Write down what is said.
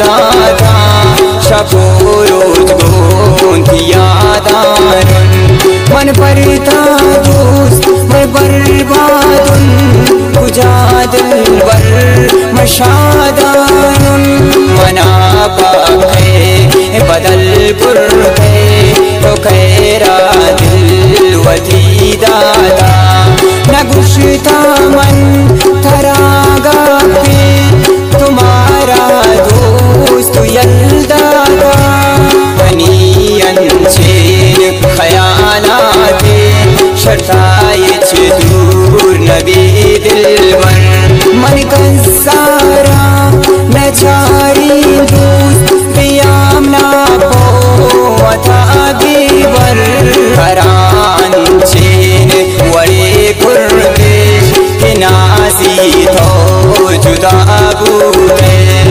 दादा शबो रोज गोंथी यादारुन मन परता दोस्त मैं बर्बादुन तुझा दिलबर मशादारुन मना पाके बदल पुरके तो खैरा दिल वती दादा न गुश्ता मन थरागा पे तुम्हारा दोस्त यल्दादा बनी अंचेन ख्यालाते शर्ताए दूर नबी दिलवर मन कंसारा न चारी दोस्त प्याम ना पोता बीवर करान चेन वड़े कुर्ते नासी तो जुदा बूते